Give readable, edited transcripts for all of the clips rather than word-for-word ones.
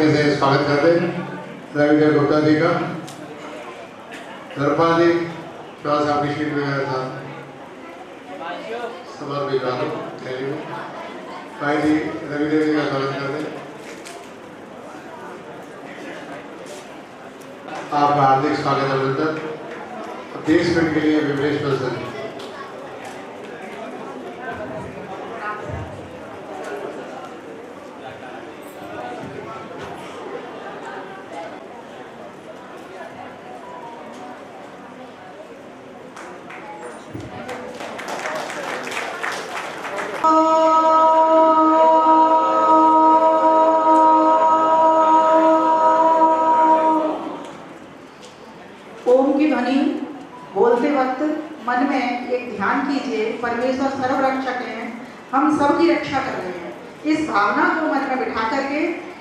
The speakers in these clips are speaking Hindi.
मटके से स्वागत करते हैं रविंद्र गुप्ता जी का। धर्मपाल जी थोड़ा सा अभिषेक वगैरह था समर भी डालो थैली में। भाई जी रविंद्र जी का स्वागत करते हैं। आपका हार्दिक स्वागत अभिनंदन। 30 मिनट के लिए विमलेश बंसल। ओम की ध्वनि बोलते वक्त मन में एक ध्यान कीजिए, परमेश्वर सर्वरक्षक हैं, हम सबकी रक्षा कर रहे हैं। इस भावना को मन में बिठा करके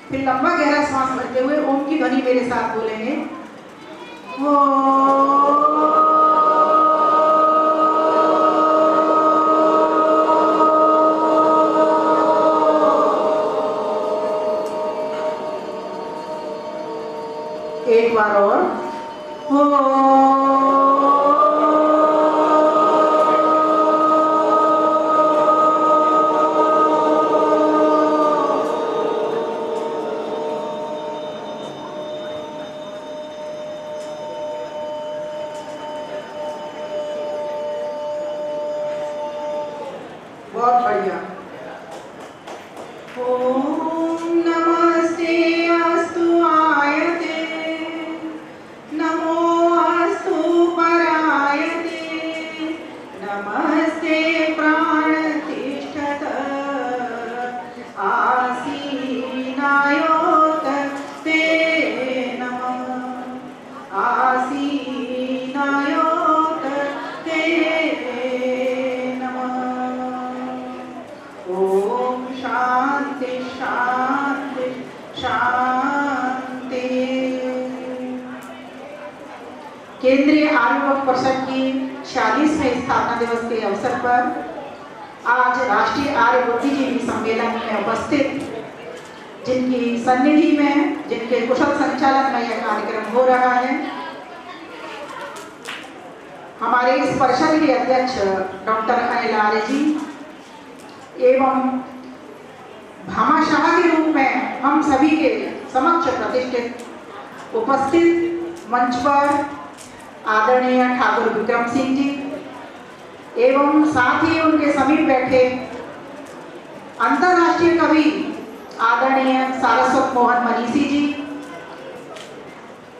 फिर लंबा गहरा सांस भरते हुए ओम की ध्वनि मेरे साथ बोलेंगे। एक बार और बहुत बढ़िया। ओम नमस्ते अस्तु आयते, नमो अस्तु परायते, नमस्ते प्राणतिष्ठत आसीनायोत ते नमः, आसीनायोत ते नमः। ओम शांति शांति शांति। केंद्रीय आर्य परिषद की 46वें स्थापना दिवस के अवसर पर आज राष्ट्रीय आर्य बुद्धिजीवी सम्मेलन में उपस्थित, जिनकी सन्निधि में, जिनके कुशल संचालन में यह कार्यक्रम हो रहा है, हमारे इस परिषद के अध्यक्ष डॉक्टर अनिल आर्य जी एवं भामाशाह के रूप में हम सभी के समक्ष प्रतिष्ठित उपस्थित मंच पर आदरणीय ठाकुर विक्रम सिंह जी एवं साथ ही उनके समीप बैठे अंतर्राष्ट्रीय कवि आदरणीय सारस्वत मोहन मनीषी जी,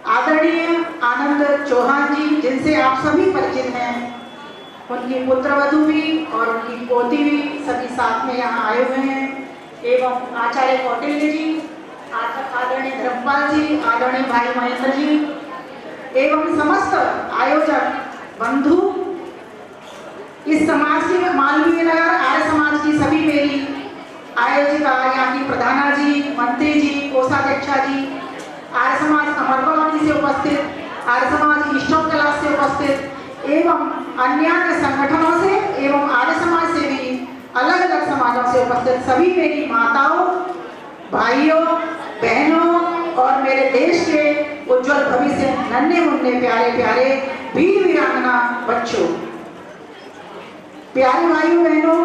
आदरणीय आनंद चौहान जी जिनसे आप सभी परिचित हैं, उनकी पुत्रवधू भी और उनकी पोती भी सभी साथ में यहाँ आए हुए हैं, एवं आचार्य कौटिल्य जी, आदरणीय धर्मपाल जी, आदरणीय भाई महेंद्र जी एवं समस्त आयोजक बंधु, इस समाज की मालवीय नगर आर्य समाज की सभी मेरी आयोजिका यहाँ की प्रधाना जी, मंत्री जी, कोषाध्यक्षा जी, आर्य समाज अमरकॉलोनी से उपस्थित, आर्य समाज ईश्वर क्लास से उपस्थित एवं अन्य संगठनों से एवं आर्य समाज से भी अलग अलग समाजों से उपस्थित सभी मेरी माताओं, भाइयों, बहनों और मेरे देश के उज्जवल भविष्य नन्हे मुन्ने प्यारे प्यारे वीर वीरांगना बच्चों, प्यारे भाइयों बहनों,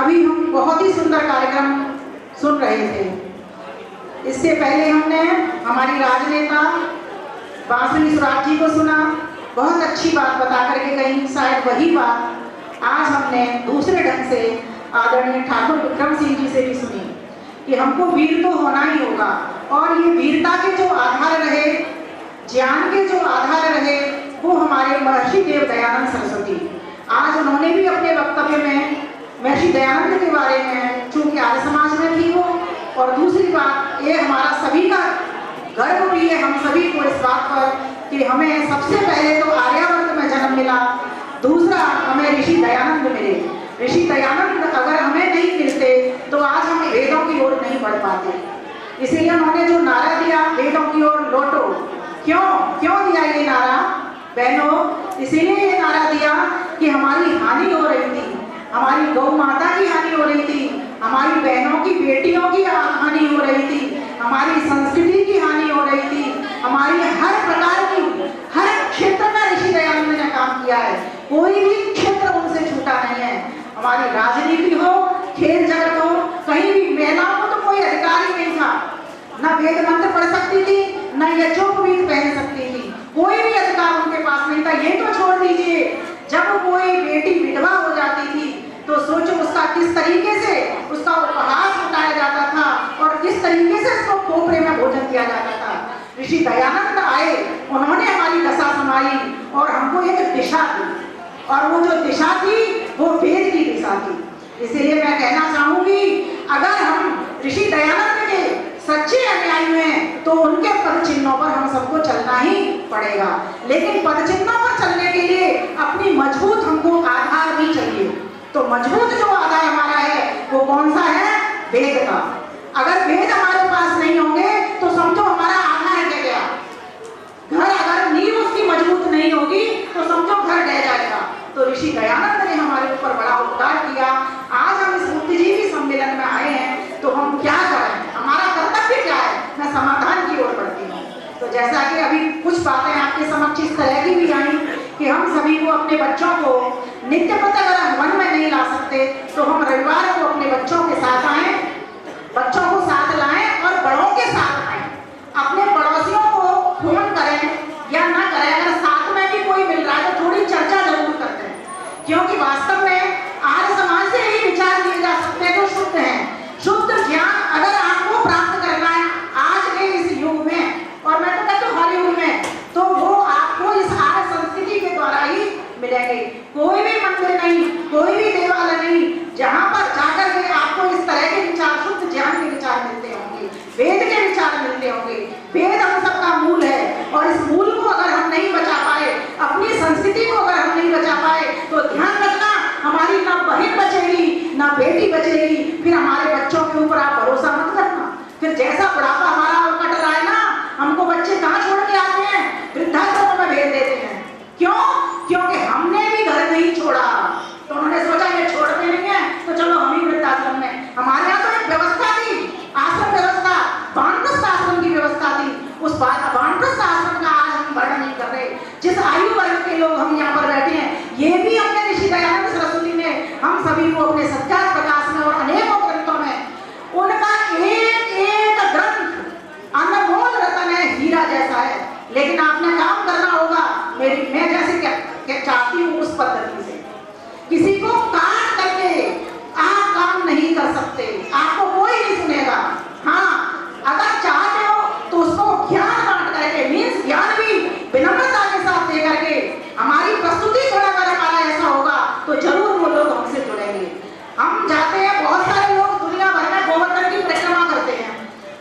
अभी हम बहुत ही सुंदर कार्यक्रम सुन रहे थे। इससे पहले हमने हमारी राजनेता बांसुरी सुराज जी को सुना, बहुत अच्छी बात बता करके कहीं, शायद वही बात आज हमने दूसरे ढंग से आदरणीय ठाकुर विक्रम सिंह जी से भी सुनी कि हमको वीर तो होना ही होगा, और ये वीरता के जो आधार रहे, ज्ञान के जो आधार रहे, वो हमारे महर्षि देव दयानंद सरस्वती। आज उन्होंने भी अपने वक्तव्य में महर्षि दयानंद के बारे में, चूंकि आर्य समाज में थी वो, और दूसरी बात ये हमारा सभी का गर्व भी है, हम सभी को इस बात पर कि हमें सबसे पहले तो आर्यावर्त में जन्म मिला, दूसरा हमें ऋषि दयानंद मिले। ऋषि दयानंद अगर हमें नहीं मिलते तो आज हम वेदों की ओर नहीं बढ़ पाते। इसीलिए उन्होंने जो नारा दिया, वेदों की ओर लौटो, क्यों दिया ये नारा बहनों? इसीलिए ये नारा दिया कि हमारी हानि हो रही थी, हमारी गौ माता की हानि हो रही थी, हमारी बहनों की, बेटियों की हानि हो रही थी, हमारी संस्कृति कोई भी क्षेत्र उनसे छूटा नहीं है। हमारी राजनीति हो, खेल जगत हो, कहीं भी महिलाओं को तो कोई अधिकार ही नहीं था, न वेद मंत्र पढ़ सकती थी, न यज्ञोपवीत पहन सकती थी, कोई भी अधिकार उनके पास नहीं था। ये तो छोड़ दीजिए, जब कोई बेटी विधवा हो जाती थी तो सोचो उसका किस तरीके से उसका उपहास उठाया जाता था और किस तरीके से उसको खोपड़े में भोजन दिया जाता था। ऋषि दयानंद आए, उन्होंने हमारी दशा संभाली और हमको एक दिशा दी, और वो जो दिशा थी वो वेद की दिशा थी। इसीलिए मैं कहना चाहूंगी, अगर हम ऋषि दयानंद के सच्चे अनुयायी हैं तो उनके पद चिन्हों पर हम सबको चलना ही पड़ेगा। लेकिन पद चिन्हों पर चलने के लिए अपनी मजबूत हमको आधार भी चाहिए। तो मजबूत जो आधार हमारा है वो कौन सा है? वेद का। अगर वेद हमारे पास नहीं होंगे तो समझो हमारा आधार है क्या? घर अगर नींव उसकी मजबूत नहीं होगी तो समझो घर ढह जाएगा। तो ऋषि दयानंद ने हमारे ऊपर बड़ा उपकार किया। आज हम इस बुद्धिजीवी सम्मेलन में आए हैं तो हम क्या करें, हमारा कर्तव्य क्या है? मैं समाधान की ओर बढ़ती हूँ। तो जैसा कि अभी कुछ बातें आपके समक्ष इस तरह की भी आई कि हम सभी को अपने बच्चों को नित्य पथ अगर हवन में नहीं ला सकते तो हम रविवार को अपने बच्चों के साथ आए, बच्चों को साथ लाएं और बड़ों के साथ आए। अपने पड़ोसियों को फोन करें या ना करें, अगर साथ में भी कोई मिल रहा है तो थोड़ी चर्चा जरूर करते हैं, क्योंकि वास्तव में आर्य समाज से यही विचार किए जा सकते हैं जो शुद्ध है। शुद्ध ज्ञान अगर आपको प्राप्त करना है आज के इस युग में, और मैं तो कहती हूँ हर युग में, तो वो आपको इस आर्य संस्कृति के द्वारा ही मिलेंगे। कोई भी मंदिर नहीं, कोई भी देवालय नहीं जहाँ पर जाकर के आपको इस तरह के विचार, शुद्ध ज्ञान के विचार मिलते होंगे, वेद के विचार मिलते होंगे। वेद हम सबका मूल है और इस मूल को अगर हम नहीं बचा पाए, अपनी संस्कृति को अगर हम नहीं बचा पाए तो ध्यान रखना हमारी ना बहन बचेगी ना बेटी बचेगी। फिर हमारे बच्चों के ऊपर आप भरोसा मत करना। फिर जैसा बुढ़ापा हमारा कट रहा है ना, हमको बच्चे कहाँ छोड़ के आते हैं? वृद्धाश्रम में भेज देते हैं। क्यों? क्योंकि हमने भी घर नहीं छोड़ा, तो उन्होंने सोचा ये छोड़ते नहीं है तो चलो हम ही वृद्धाश्रम में। हमारे यहाँ तो एक व्यवस्था थी, आश्रम व्यवस्था, वानप्रस्थ आश्रम की व्यवस्था थी। उस वानप्रस्थ आश्रम का आज हम वर्णन नहीं कर रहे। जिस आयु वर्ग के लोग हम यहाँ पर बैठे हैं, ये भी हमने ऋषि दयानंद सरस्वती ने हम सभी को अपने सत्याग्रह प्रकाश में और अनेकों ग्रंथों में, उनका एक एक ग्रंथ अनमोल रतन है, हीरा जैसा है। लेकिन आपने काम करना होगा मैं जैसे क्या चाहती हूँ उस पद्धति से। किसी को काट करके आप काम नहीं कर सकते, आपको कोई नहीं सुनेगा। हाँ, अगर चाहते हो तो उसको ज्ञान बांट करके, मीन्स ज्ञान भी विनम्रता के साथ दे करके, हमारी प्रस्तुति थोड़ा अगर हमारा ऐसा होगा तो जरूर वो लोग हमसे जुड़ेंगे। हम जाते हैं, बहुत सारे लोग दुनिया भर में गोवर्धन की परिक्रमा करते हैं,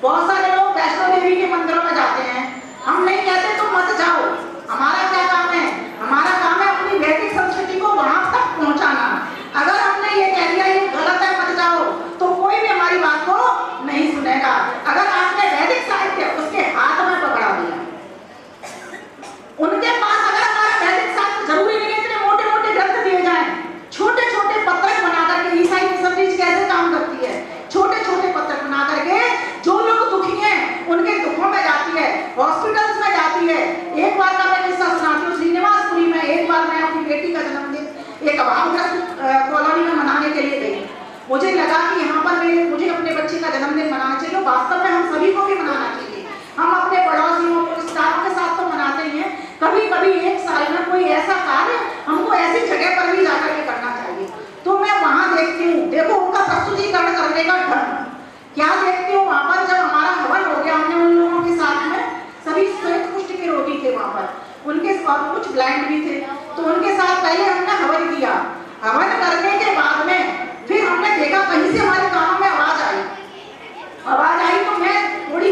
बहुत सारे लोग वैष्णो देवी के मंदिरों में जाते हैं। हम नहीं कहते तुम मत जाओ, हमारा क्या काम है? हमारा काम है अपनी वैदिक संस्कृति को वहां तक पहुंचाना। अगर हमने ये कह दिया ये गलत है मत जाओ, तो कोई भी हमारी बात को नहीं सुनेगा। अगर आपने वैदिक साहित्य उसके हाथ में पकड़ा दिया, उनके पास अगर हमारा वैदिक साहित्य, जरूरी नहीं है इतने मोटे मोटे ग्रंथ दिए जाएं, छोटे छोटे पत्रक बना करके, ईसाई मिशनरीज कैसे काम करती है, छोटे छोटे पत्रक बना करके जो लोग दुखी हैं उनके दुखों में जाती है, हॉस्पिटल्स में जाती है। एक बार का मैं किस्सा सुनाती हूँ। श्रीनिवासपुरी में एक बार मैं अपनी बेटी का जन्मदिन एक अभावग्रस्त कॉलोनी में मनाने के लिए गई। मुझे लगा कि यहाँ पर मुझे अपने बच्चे का जन्मदिन मनाना चाहिए। वास्तव में हम सभी को भी मनाना चाहिए। हम अपने पड़ोसियों को, स्टाफ के साथ तो मनाते ही हैं, कभी कभी एक साल में कोई ऐसा कार्य हमको ऐसी जगह पर भी जाकर के करना चाहिए। तो मैं वहाँ देखती हूँ, देखो उनका प्रस्तुतिकरण करने का ढंग क्या देखती हूँ। वहाँ पर जब हमारा हवन हो गया, हमने उन लोगों के साथ में, सभी श्वेत कुष्ठ के रोगी थे वहाँ पर, उनके साथ कुछ ब्लाइंड भी थे, तो उनके साथ पहले हमने हवन किया। हवन करने के बाद में फिर हमने देखा कहीं से हमारे कानों में आवाज आई तो मैं थोड़ी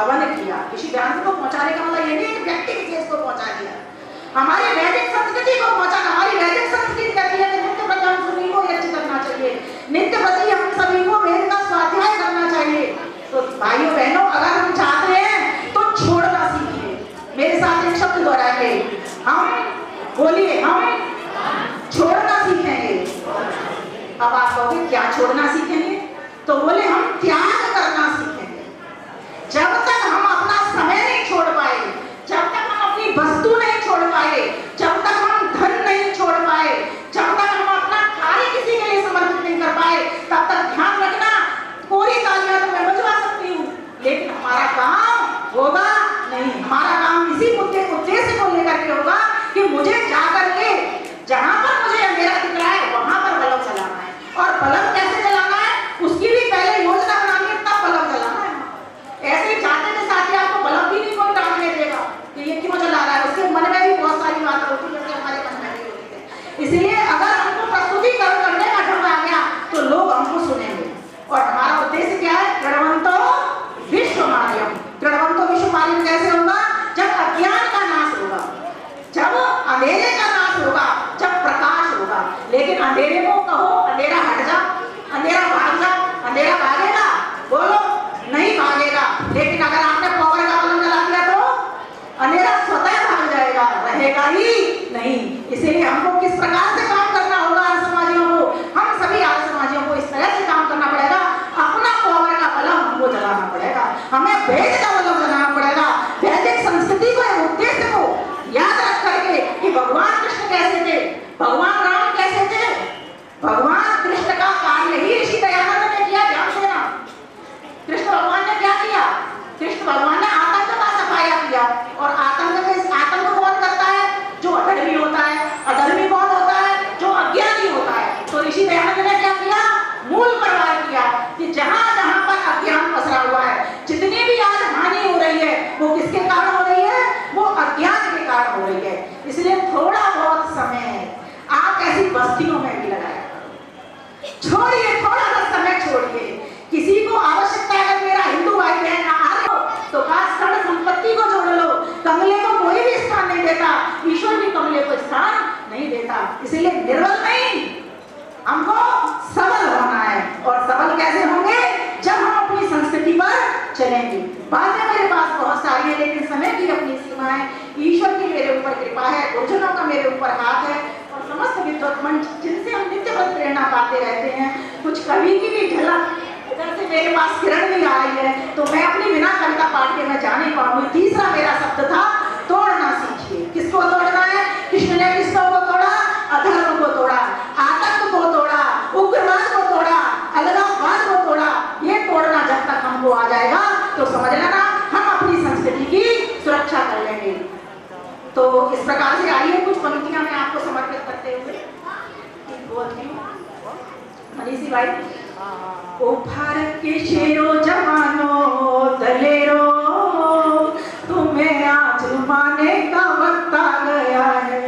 हवन किया। किसी ध्यान को पहुंचाने का मतलब ये नहीं कि व्यक्ति विशेष को पहुंचा दिया, हमारी वैदिक संस्कृति को पहुंचा। हमारी वैदिक संस्कृति कहती है कि नित्य व्रत हम सभी को यज्ञ करना चाहिए, नित्य व्रत हम सभी को वेद का स्वाध्याय करना चाहिए। तो भाइयों बहनों, अगर हम चाहते हैं तो छोड़ना सीखिए। मेरे साथ एक शब्द दोहराइए, हम बोलिए, हम छोड़ना सीखेंगे। अब आप कहोगे क्या छोड़ना सीखेंगे? तो बोले हम त्याग करना सीखेंगे। जब तक हम अपना समय नहीं छोड़ पाए, जब तक हम अपनी वस्तु नहीं छोड़ पाए, जब तक हम धन नहीं छोड़ पाए, जब तक हम अपना कार्य किसी के लिए समर्पित नहीं कर पाए, तब तक ध्यान रखना, पूरी तालियां तो मैं बजवा सकती हूँ, लेकिन हमारा काम होगा नहीं। हमारा काम इसी उद्देश्य को लेकर के होगा कि मुझे जाकर के जहां पर मुझे अंधेरा दिख रहा है वहां पर बल्ब जलाना है। और बल्ब कैसे जलाना है उसकी भी पहले योजना बनानी है, तब बल्ब जलाना है। ऐसे ही जाते के साथ ही आपको बल्ब भी नहीं कोई डालने देगा कि ये क्यों जला रहा है, उसके मन में भी बहुत सारी बातें होती है जैसे हमारे मन में भी होती है। इसलिए अगर हमको प्रस्तुतिकरण करने का ढंग आ गया तो लोग हमको सुनेंगे। और हमारा उद्देश्य क्या है? प्रणवंतो विश्वमार्यम। प्रणवंतो विश्वमार्यम कैसे होगा? जब अज्ञान का नाश होगा, जब अंधेरे का नाश होगा, जब प्रकाश होगा। लेकिन अंधेरे को कहो अंधेरा हट जा, अंधेरा भाग जा, अंधेरा भागेगा? बोलो, नहीं भागेगा। लेकिन अगर आपने पावर का बल्ब जला दिया तो अंधेरा स्वतः भाग जाएगा, रहेगा ही नहीं। इसीलिए हमको किस प्रकार से काम करना होगा आर्य समाजियों को? हम सभी आर्य समाजियों को इस तरह से काम करना पड़ेगा, अपना पावर का बल्ब हमको जलाना पड़ेगा, हमें वेद का बल्ब जलाना पड़ेगा। वैदिक संस्कृति को, उद्देश्य को याद रख करके कि भगवान कृष्ण कैसे थे, भगवान राम कैसे थे। भगवान कृष्ण का कार्य ही ऋषि दयानंद ने किया। ध्यान देना, कृष्ण भगवान ने क्या किया? कृष्ण भगवान ने आतंक का सफाया किया। और आतंक कौन करता है? जो अधर्मी होता है। अधर्मी कौन होता है? जो अज्ञानी होता है। तो ऋषि दयानंद ने क्या किया? मूल प्रवाह किया कि जहां जहां पर अज्ञान पसरा हुआ है, जितनी भी आज हानि हो रही है वो किसके कारण हो रही है? वो अज्ञान के कारण हो रही है। इसलिए थोड़ा बहुत समय आप ऐसी बस्तियों में भी लगाए, छोड़िए, थोड़ा सा समय छोड़िए। किसी को आवश्यकता है, अगर मेरा हिंदू भाई बहन आ रहे हो तो खास कर संपत्ति को जोड़ लो। कमले को कोई भी स्थान नहीं देता, ईश्वर भी कमले को स्थान नहीं देता। इसलिए निर्बल नहीं, हमको सबल होना है। और सबल कैसे होंगे? जब हम अपनी संस्कृति पर चलेंगे। बातें मेरे पास बहुत सारी है, लेकिन समय की अपनी सीमा है। ईश्वर की मेरे ऊपर कृपा है, गुरुजनों का मेरे ऊपर हाथ है, और समस्त विद्वत मंच जिनसे हम नित्य पद प्रेरणा पाते रहते हैं। कुछ कवि की भी झलक इधर से मेरे पास किरण भी आ रही है, तो मैं अपनी बिना कविता पाठ के मैं जाने पाऊंगी। तीसरा मेरा शब्द था तोड़ना सीखिए। किसको तोड़ना है? कृष्ण ने किसको तोड़ा? अधर्म को तोड़ा, आतंक को तोड़ा, उग्रवाद को तोड़ा, अलगाववाद को तोड़ा। ये तोड़ना जब तक हमको आ जाएगा तो समझ लेना हम अपनी संस्कृति की सुरक्षा कर लेंगे। तो इस प्रकार से आइए कुछ पंक्तियां मैं आपको समर्पित करते हुए बोलती हूँ। मनीषी भाई, ओ भारत के शेरों जवानों दलेरों, तुम्हें आज माने का वक्त आ गया है।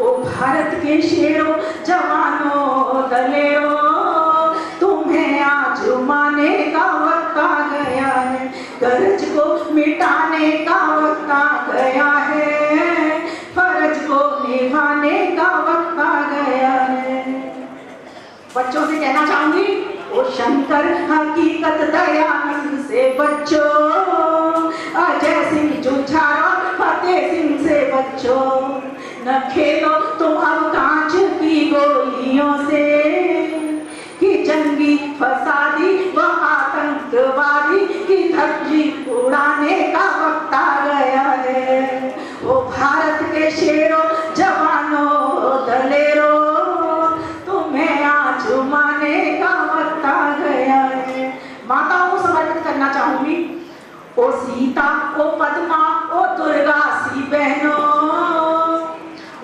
ओ भारत के शेरों जवानों दलेरों, तुम्हें आज माने का वक्त आ गया है। गरज को मिटाने का वक्त आ गया है, फर्ज को निभाने का वक्त आ गया है। बच्चों से कहना चाहूंगी, ओ शंकर हकीकत दयानंद से बच्चों, अजय सिंह जुझार और फतेह सिंह से बच्चों, न खेलो तुम अब कांच की गोलियों से, कि जंगी फसादी व आतंकवादी की धज्जी उड़ाने का वक्त आ गया है। ओ भारत के शेरों जवानों दलेरों, तुम्हें आज माने का वक्त आ गया है। माताओं को समर्पित करना चाहूंगी। ओ सीता, ओ पद्मा, ओ दुर्गा सी बहनों,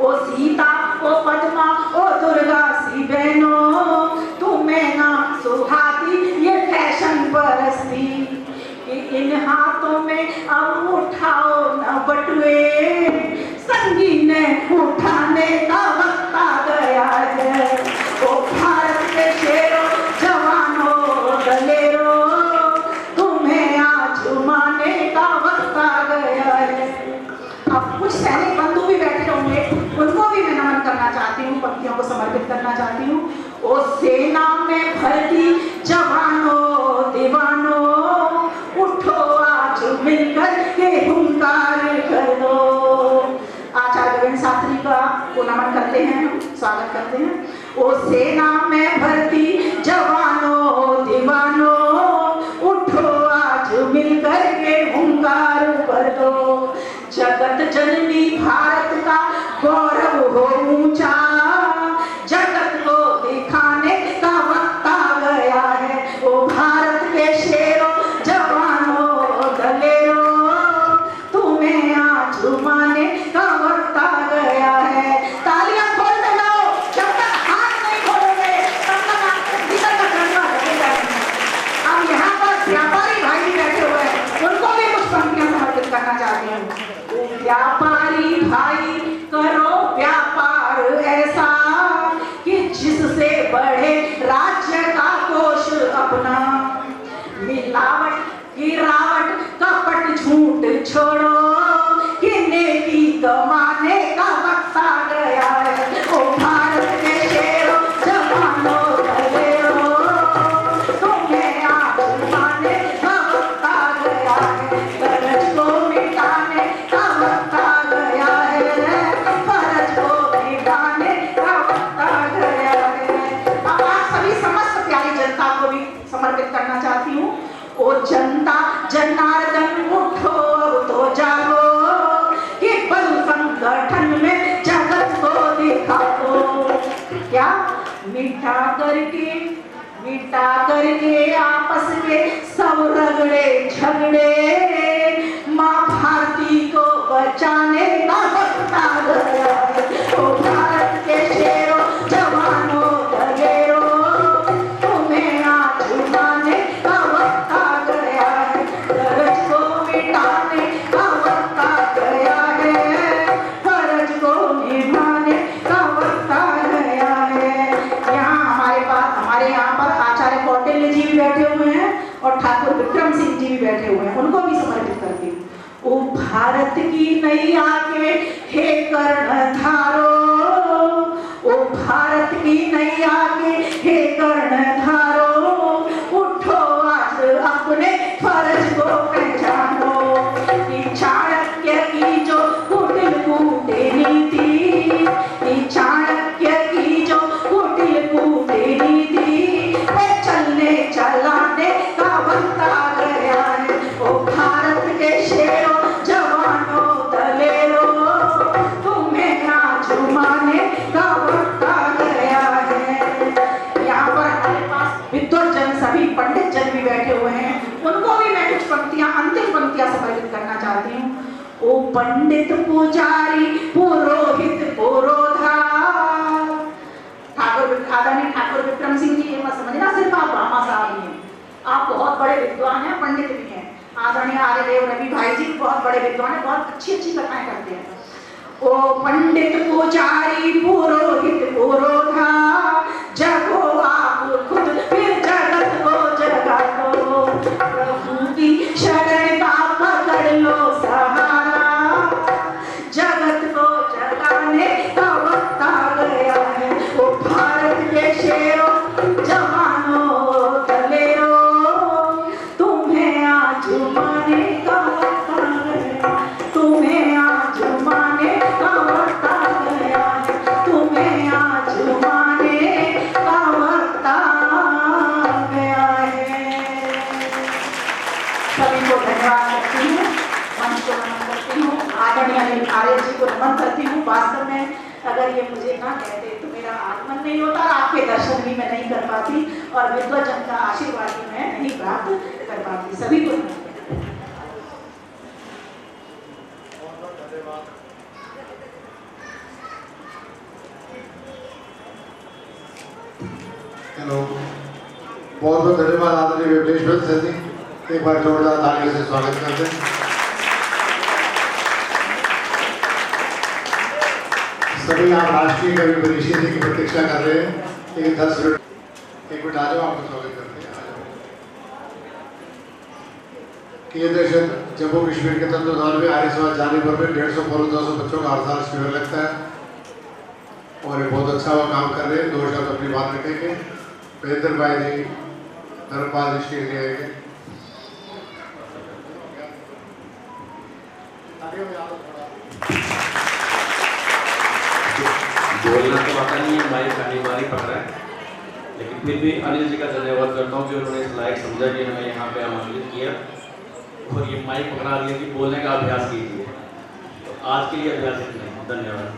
ओ सीता, ओ पद्मा, ओ दुर्गा सी बहनों, तुम्हें ना सुहाती ये फैशन परस्ती, कि इन हाथों में अब उठाओ न बटुए, संगीन उठाने का वक्त आ गया है। ओ भारत के शेरों जवानों दलेरों, तुम्हें आज माने भरती जवानों दीवानों, उठो आज मिलकर के हुंकार कर दो। आचार्य गोविंद शास्त्री का को नमन करते हैं, स्वागत करते हैं। ओ सेना में भरती जवानों दीवानों, उठो आज मिलकर के हुंकार कर दो। जगत जननी भारत का गौरव हो ऊंचा, जगत को दिखाने का वक्त आ गया है। ओ भारत के शेरों जवानों दलेरों, तुम्हें आज झुमाने का वक्त आ गया है। तालियां खोलते जाओ, जब तक हाथ नहीं खोलोगे तब तक आपके भीतर का जज्बा रहेगा। अब यहाँ पर व्यापारी भाई भी बैठे हुए हैं, उनको भी कुछ पंक्तियां समर्पित करना चाहती हूँ। व्यापारी भाई करो व्यापार ऐसा कि जिससे बढ़े राज्य का कोष अपना। मिलावट गिरावट कपट झूठ छोड़ो, कि नेकी कमाने का वक्त आ गया है। ओ भारत के शेरों जवानों दलेरों, तुम्हें आज माने का वक्त आ गया है। गरज को मिटाने का वक्त आ गया है, फर्ज को निभाने का वक्त आ गया है। अब आप सभी समस्त प्यारी जनता को भी समर्पित करना चाहती हूँ। ओ जनता जनार्दन उठो अब तो जागो, कि बल संगठन में जगत को दिखा दो। क्या मिटा करके आपस के सब रगड़े झगड़े, माँ भारती को बचाने का वक्त आ गया है। ओ भारत के शेरों जवानों दलेरों, तुम्हें आज झुमाने का वक्त आ गया है। गरज को मिटाने का वक्त आ गया है, फर्ज को निभाने का वक्त आ गया है। यहाँ हमारे यहाँ पर आचार्य कौटिल्य जी भी बैठे हुए हैं और ठाकुर विक्रम सिंह जी भी बैठे हुए हैं, उनको भी समर्पित करती हूँ। ओ भारत की नैया के हे कर्णधारो, ओ भारत की नैया के हे कर्णधारो, उठो आज अपने फर्ज को पहचानो। कि चाणक्य की जो कुटिल कूटनीति, कि चाणक्य की जो कुटिल कूटनीति, चलने चलाने का वक्त आ गया है। ओ भारत के शेरों जवानों दलेरों, तुम्हें आज झुमाने का वक्त आ गया है। यहाँ पर हमारे पास विद्वान जन सभी पंडित जन भी बैठे हुए हैं, उनको भी मैं कुछ पंक्तियां अंतिम पंक्तियां समर्पित करना चाहती हूँ। ओ पंडित पुजारी पुरोहित पुरोधा, आदरणीय ठाकुर विक्रम सिंह जी, ये मत समझना सिर्फ आप ब्रह्मा साहब ही हैं, आप बहुत बड़े विद्वान हैं, पंडित भी हैं। आदरणीय आर्यदेव रवि भाई जी बहुत बड़े विद्वान हैं, बहुत अच्छी अच्छी कथाएं करते हैं। ओ पंडित पुजारी पुरोहित पुरोधा, जगो आप खुद फिर जगत को जगा दो। प्रभु की शरण का पकड़ लो सहारा, जगत को जगाने का वक्त आ गया है। ओ भारत के शेरों जवानों दलेरों, तुम्हें आज झुमाने का वक्त आ गया, तुम्हें आज झुमाने का वक्त आ गया है, तुम्हें आज झुमाने का वक्त आ गया है। सभी को धन्यवाद करती हूँ, मंच को नमन करती हूँ, आदरणीय आर्य जी को नमन करती हूँ। वास्तव में अगर ये मुझे ना कहते तो मेरा आगमन नहीं होता, आपके दर्शन भी मैं नहीं कर पाती और विद्वजन का आशीर्वाद भी मैं नहीं प्राप्त कर पाती। सभी को हेलो, बहुत बहुत धन्यवाद आदरणीय विमलेश्वर सर जी, एक बार जोरदार तालियों से स्वागत करते हैं। सभी आप राष्ट्रीय कवि परिषद जी की प्रतीक्षा कर रहे हैं। एक 10 मिनट आ जाओ, आपको स्वागत करते हैं। कि ये दहशत जम्मू कश्मीर के तत्वाधान में आर्य समाज जानीपुर में 150-200 बच्चों का हर साल शिविर लगता है और ये बहुत अच्छा वो काम कर रहे हैं। 2 शब्द अपनी बात रखेंगे। महेंद्र भाई जी धर्मपाल ऋषि जी आएंगे। बोलना तो आता नहीं है, माइक पहली बार ही पकड़ा है, लेकिन फिर भी अनिल जी का धन्यवाद करता हूँ कि उन्होंने इस लायक समझा कि हमें यहाँ पे आमंत्रित किया और ये माइक पकड़ा दिया कि बोलने का अभ्यास कीजिए। तो आज के लिए अभ्यास इतना ही, धन्यवाद।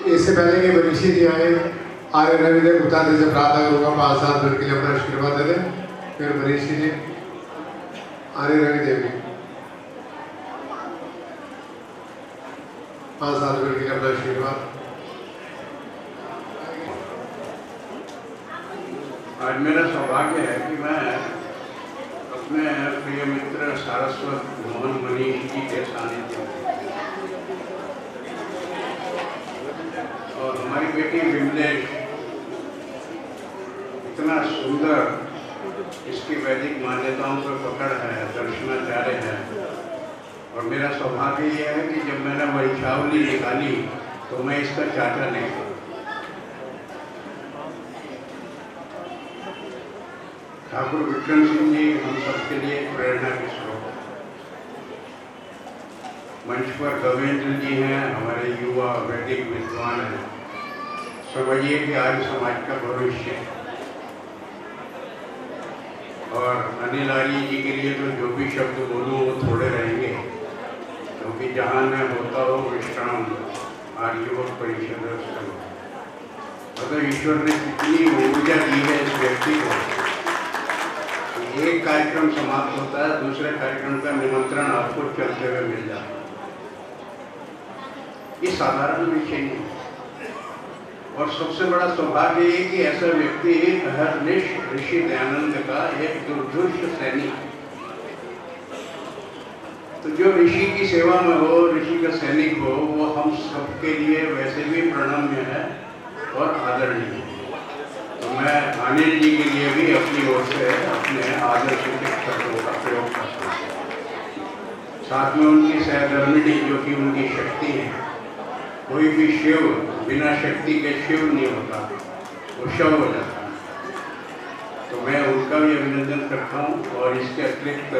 इससे पहले कि मनीषी जी आए, आर्य रविंद्र गुप्ता जी से प्रार्थना करूँगा 5 साल मिनट के लिए अपना आशीर्वाद दे दें। फिर मनीषी जी, आर्य रवि देवी 5 साल मिनट के लिए अपना आशीर्वाद। आज मेरा सौभाग्य है कि मैं अपने प्रिय मित्र सारस्वत मोहन मनीष जी के सानिध्य में और हमारी बेटी विमलेश इतना सुंदर इसकी वैदिक मान्यताओं पर पकड़ है, दर्शनाचार्य है। और मेरा सौभाग्य यह है कि जब मैंने वंशावली निकाली तो मैं इसका चाचा नहीं था। ठाकुर विक्रम सिंह जी हम सबके लिए प्रेरणा के स्रोत। मंच पर गवेंद्र जी हैं, हमारे युवा वैदिक विद्वान हैं। समझिए कि आर्य समाज का भविष्य। और अनिल आर्य जी के लिए तो जो भी शब्द बोलूँ वो थोड़े रहेंगे, क्योंकि जहाँ न होता हो विश्राम आर्य युवक परिषद। अगर ईश्वर ने कितनी ऊर्जा दी है इस व्यक्ति को, एक कार्यक्रम समाप्त होता है, दूसरे कार्यक्रम का निमंत्रण आपको चलते हुए मिल जाता है। ये साधारण विषय नहीं। और सबसे बड़ा सौभाग्य ये कि ऐसा व्यक्ति अहर्निश ऋषि दयानंद का एक दुर्धर्ष सैनिक। तो जो ऋषि की सेवा में हो, ऋषि का सैनिक हो, वो हम सबके लिए वैसे भी प्रणम्य है और आदरणीय है। तो मैं अनिल जी के लिए भी अपनी ओर से अपने आदर सूचक शब्दों का प्रयोग करता हूँ। साथ में उनकी सहधर्मिणी जो कि उनकी शक्ति है। कोई भी शिव बिना शक्ति के शिव नहीं होता, वो शव हो जाता है। तो मैं उनका भी अभिनंदन करता हूँ। और इसके अतिरिक्त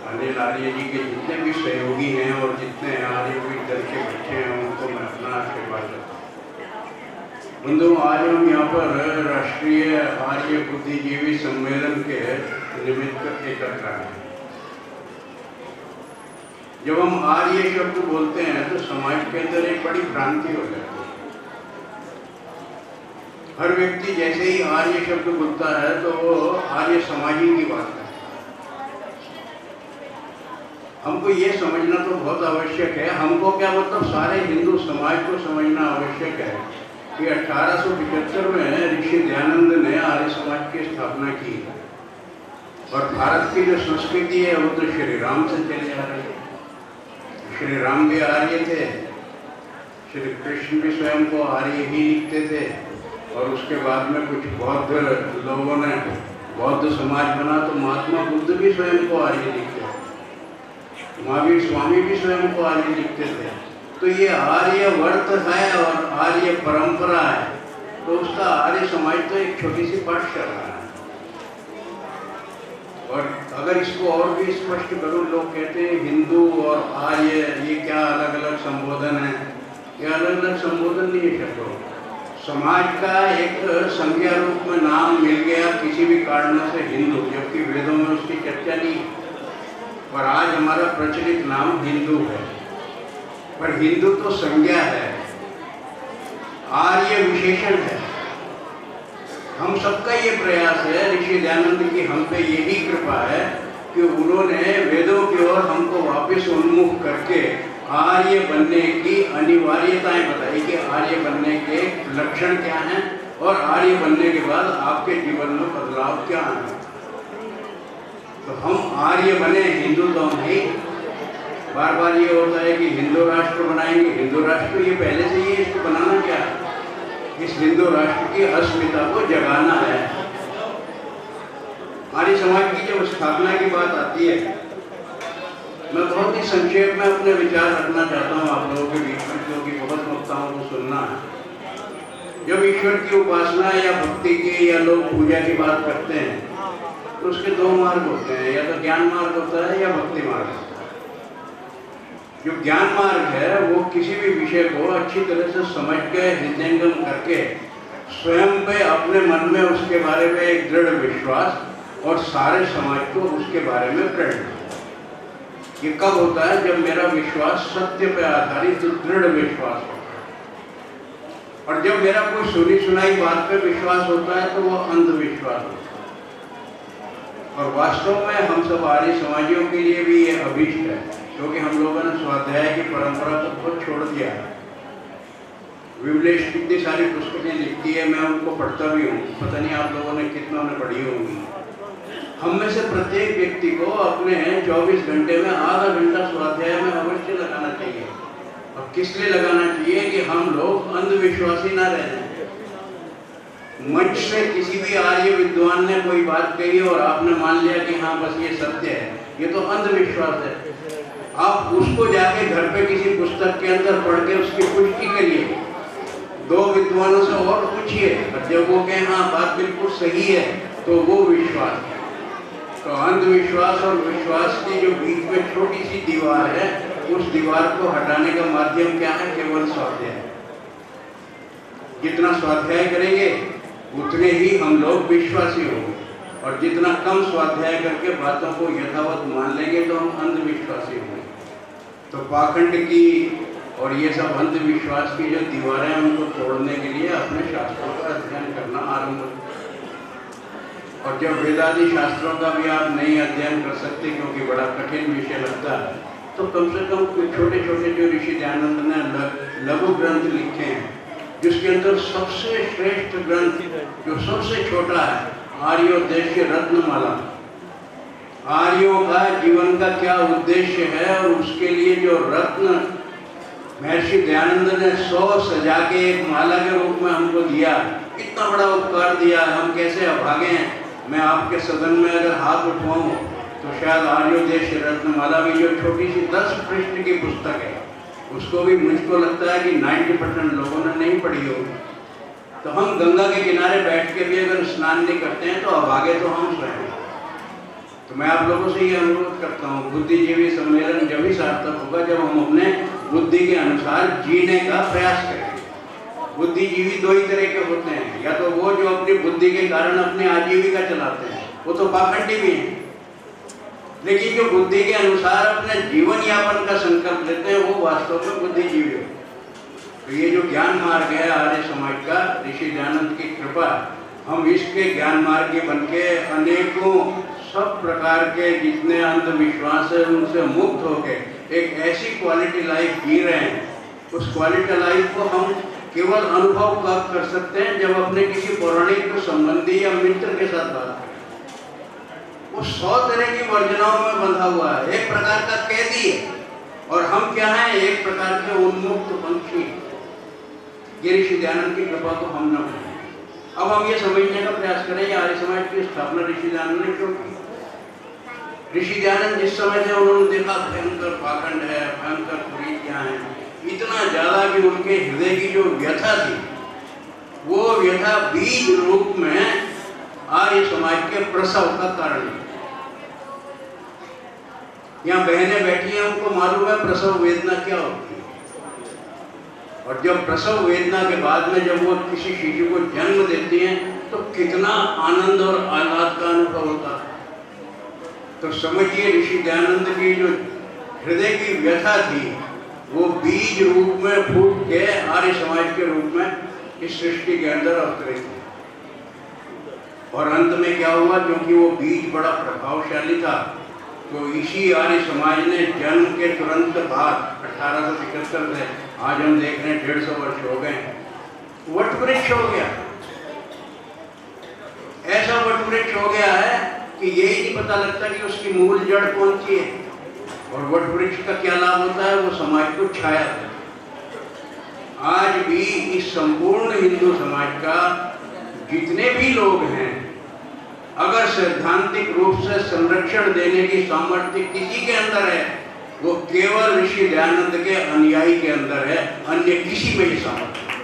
अनिल आर्य जी के जितने भी सहयोगी हैं और जितने आर्यपीठ दल के बच्चे हैं, उनको मैं अपना आशीर्वाद देता हूँ। बंधुओं, आज हम यहाँ पर राष्ट्रीय आर्य बुद्धिजीवी सम्मेलन के निमित्त एकत्र हैं। जब हम आर्य शब्द बोलते हैं तो समाज के अंदर एक बड़ी भ्रांति हो जाती है। हर व्यक्ति जैसे ही आर्य शब्द बोलता है तो वो आर्य समाजी की बात है। हमको ये समझना तो बहुत आवश्यक है। हमको क्या मतलब, सारे हिंदू समाज को समझना आवश्यक है कि 1875 में ऋषि दयानंद ने आर्य समाज की स्थापना की। और भारत की जो संस्कृति है वो तो श्री राम से चली आ रही है। श्री राम भी आर्य थे, श्री कृष्ण भी स्वयं को आर्य ही लिखते थे। और उसके बाद में कुछ बौद्ध लोगों ने बौद्ध समाज बना तो महात्मा बुद्ध भी स्वयं को आर्य लिखते थे, महावीर स्वामी भी स्वयं को आर्य लिखते थे। तो ये आर्य वर्त है और आर्य परंपरा है, तो उसका आर्य समाज तो एक छोटी सी पाठशाला है। और अगर इसको और भी स्पष्ट करूँ, लोग कहते हैं हिंदू और आर्य ये क्या अलग अलग संबोधन है। ये अलग अलग संबोधन नहीं है शब्दों, समाज का एक संज्ञा रूप में नाम मिल गया किसी भी कारण से हिंदू, जबकि वेदों में उसकी चर्चा नहीं है। और आज हमारा प्रचलित नाम हिंदू है, पर हिंदू तो संज्ञा है, आर्य विशेषण है। हम सबका ये प्रयास है, ऋषि दयानंद की हम पे यही कृपा है कि उन्होंने वेदों की ओर हमको वापस उन्मुख करके आर्य बनने की अनिवार्यताएं बताई कि आर्य बनने के लक्षण क्या हैं और आर्य बनने के बाद आपके जीवन में बदलाव क्या है। तो हम आर्य बने, हिंदू तो हम ही। बार बार ये होता है कि हिंदू राष्ट्र बनाएंगे, हिंदू राष्ट्र ये पहले से ही, इसको बनाना क्या है? इस हिंदू राष्ट्र की अस्मिता को जगाना है। आर्य समाज की जब स्थापना की बात आती है, मैं बहुत ही संक्षेप में अपने विचार रखना चाहता हूँ आप लोगों के बीच में, क्योंकि बहुत वक्ताओं को सुनना है। जब ईश्वर की उपासना या भक्ति की या लोग पूजा की बात करते हैं तो उसके दो मार्ग होते हैं, या तो ज्ञान मार्ग होता है या भक्ति मार्ग होता है। जो ज्ञान मार्ग है वो किसी भी विषय को अच्छी तरह से समझ के हृदयंगम करके स्वयं पे अपने मन में उसके बारे में एक दृढ़ विश्वास और सारे समाज को उसके बारे में प्रेरणा। ये कब होता है? जब मेरा विश्वास सत्य पे आधारित दृढ़ विश्वास होता है। और जब मेरा कोई सुनी सुनाई बात पे विश्वास होता है तो वो अंधविश्वास होता है। और वास्तव में हम सब आर्य समाजियों के लिए भी ये अभीष्ट है, क्योंकि हम लोगों ने स्वाध्याय की परंपरा को खुद छोड़ दिया है। विमलेश कितनी सारी पुस्तकें लिखती है, मैं उनको पढ़ता भी हूँ, पता नहीं आप लोगों ने कितना ने पढ़ी होंगी। हम में से प्रत्येक व्यक्ति को अपने 24 घंटे में आधा घंटा स्वाध्याय में अवश्य लगाना चाहिए। और किस लिए लगाना चाहिए? कि हम लोग अंधविश्वासी ना रह जाएं। मंच से किसी भी आर्य विद्वान ने कोई बात कही और आपने मान लिया कि हाँ बस ये सत्य है, ये तो अंधविश्वास है। आप उसको जाके घर पे किसी पुस्तक के अंदर पढ़ के उसकी पुष्टि करिए, 2 विद्वानों से और पूछिए, और जब वो कहें हाँ बात बिल्कुल सही है तो वो विश्वास है। तो अंधविश्वास और विश्वास की जो बीच में छोटी सी दीवार है, उस दीवार को हटाने का माध्यम क्या है? केवल स्वाध्याय। जितना स्वाध्याय करेंगे उतने ही हम लोग विश्वासी होंगे, और जितना कम स्वाध्याय करके बातों को यथावत मान लेंगे तो हम अंधविश्वासी होंगे। तो पाखंड की और ये सब अंधविश्वास की जो दीवारें हैं उनको तोड़ने के लिए अपने शास्त्रों का अध्ययन करना आरंभ करें। और जब वेदादि शास्त्रों का भी आप नहीं अध्ययन कर सकते क्योंकि बड़ा कठिन विषय लगता है, तो कम से कम छोटे छोटे जो ऋषि दयानंद ने लघु ग्रंथ लिखे हैं, जिसके अंदर सबसे श्रेष्ठ ग्रंथ जो सबसे छोटा है, आर्योद्देश्य रत्नमाला, आर्यों का जीवन का क्या उद्देश्य है और उसके लिए जो रत्न महर्षि दयानंद ने 100 सजा के एक माला के रूप में हमको दिया, इतना बड़ा उपकार दिया, हम कैसे अभागे हैं। मैं आपके सदन में अगर हाथ उठवाऊं तो शायद आर्योद्देश्य रत्नमाला भी जो छोटी सी 10 पृष्ठ की पुस्तक है, उसको भी मुझको लगता है कि 90% लोगों ने नहीं पढ़ी होगी। तो हम गंगा के किनारे बैठ के भी अगर स्नान नहीं करते हैं तो अभागे तो हम स्वयं। तो मैं आप लोगों से ये अनुरोध करता हूँ, बुद्धिजीवी सम्मेलन जब ही सार्थक होगा जब हम अपने बुद्धि के अनुसार जीने का प्रयास करेंगे। बुद्धिजीवी 2 ही तरह के होते हैं, या तो वो जो अपनी बुद्धि के कारण अपनी आजीविका चलाते हैं, वो तो पाखंडी भी हैं, लेकिन जो बुद्धि के अनुसार अपने जीवन यापन का संकल्प लेते हैं वो वास्तव में बुद्धिजीवी होते हैं। तो ये जो ज्ञान मार्ग है आर्य समाज का, ऋषि दयानंद की कृपा, हम इसके ज्ञान मार्गी बन के अनेकों सब प्रकार के जितने अंधविश्वास है उनसे मुक्त होके एक ऐसी क्वालिटी लाइफ जी रहे हैं। उस क्वालिटी लाइफ को हम केवल अनुभव कब कर सकते हैं? जब अपने किसी पौराणिक संबंधी या मित्र के साथ बात करें। वो 100 तरह की वर्जनाओं में बंधा हुआ है, एक प्रकार का कैदी है, और हम क्या हैं? एक प्रकार के उन्मुक्त पंछी। ये ऋषि दयानंद की कृपा को हम न भूलें। अब हम ये समझने का प्रयास करें आर्य समाज की स्थापना ऋषि दयानंद ने क्यों की। ऋषि दयानंद जिस समय से उन्होंने देखा भयंकर पाखंड है, भयंकर कुरीतियां हैं, इतना ज्यादा कि उनके हृदय की जो व्यथा थी वो व्यथा बीज रूप में आर्य समाज के प्रसव का कारण है। यहाँ बहनें बैठी हैं, उनको मालूम है प्रसव वेदना क्या होती है। और जब प्रसव वेदना के बाद में जब वो किसी शिशु को जन्म देती हैं तो कितना आनंद और आह्लाद का अनुभव होता है। तो समझिए ऋषि दयानंद की जो हृदय की व्यथा थी वो बीज रूप में फूट के आर्य समाज के रूप में इस सृष्टि के अंदर अवतरित हुई। और अंत में क्या हुआ, क्योंकि वो बीज बड़ा प्रभावशाली था, तो इसी आर्य समाज ने जन्म के तुरंत बाद 1875 से आज हम देख रहे हैं 150 वर्ष हो गए, वट वृक्ष हो गया। ऐसा वट वृक्ष हो गया है कि यही नहीं पता लगता कि उसकी मूल जड़ कौन सी है। और वट वृक्ष का क्या लाभ होता है, वो समाज को छाया देता है। आज भी इस संपूर्ण हिंदू समाज का जितने भी लोग हैं, अगर सैद्धांतिक रूप से संरक्षण देने की सामर्थ्य किसी के अंदर है, वो केवल ऋषि दयानंद के अनुयायी के अंदर है, अन्य किसी में ये सामर्थ्य नहीं।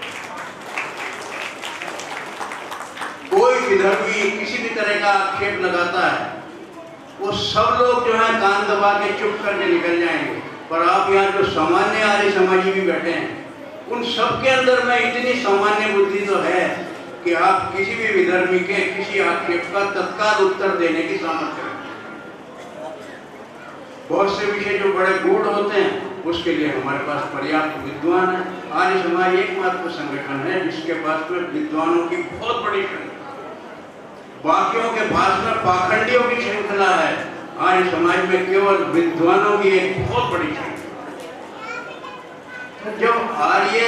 कोई विधर्मी किसी भी तरह का आक्षेप लगाता है, वो सब लोग जो है कान दबा के चुप करके निकल जाएंगे। पर आप यहाँ जो सामान्य आर्य समाजी भी बैठे हैं, उन सब के अंदर में इतनी सामान्य बुद्धि तो है कि आप किसी भी विधर्मी के किसी आक्षेप का तत्काल उत्तर देने की सामर्थ्य रखते हैं। बहुत से विषय जो बड़े गूढ़ होते हैं उसके लिए हमारे पास पर्याप्त विद्वान है। आर्य समाज एकमात्र संगठन है जिसके पास में विद्वानों की बहुत बड़ी श्रृंखला, बाकियों के पास में पाखंडियों की श्रृंखला है, आर्य समाज में केवल विद्वानों की एक बहुत बड़ी श्रृंखला। जब आर्य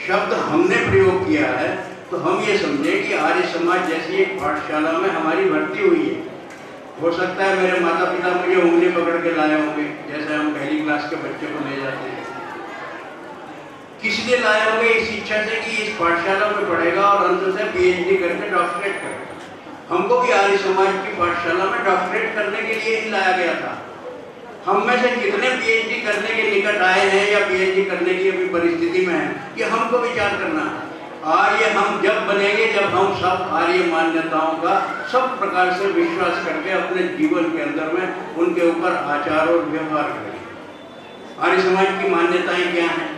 शब्द हमने प्रयोग किया है तो हम ये समझे कि आर्य समाज जैसी एक पाठशाला में हमारी भर्ती हुई है। हो सकता है मेरे माता पिता मुझे उंगली पकड़ के लाए होंगे, जैसे हम पहली क्लास के बच्चे को ले जाते हैं। किस लिए लाए होंगे, इस इच्छा से कि इस पाठशाला में पढ़ेगा और अंत से PhD करके डॉक्टरेट करेगा। हमको भी आर्य समाज की पाठशाला में डॉक्टरेट करने के लिए ही लाया गया था। हम में से कितने PhD करने के निकट आए हैं या PhD करने की अभी परिस्थिति में है, ये हमको विचार करना है। आर्य हम जब बनेंगे जब हम सब आर्य मान्यताओं का सब प्रकार से विश्वास करके अपने जीवन के अंदर में उनके ऊपर आचार और व्यवहार करेंगे। आर्य समाज की मान्यताएं क्या हैं?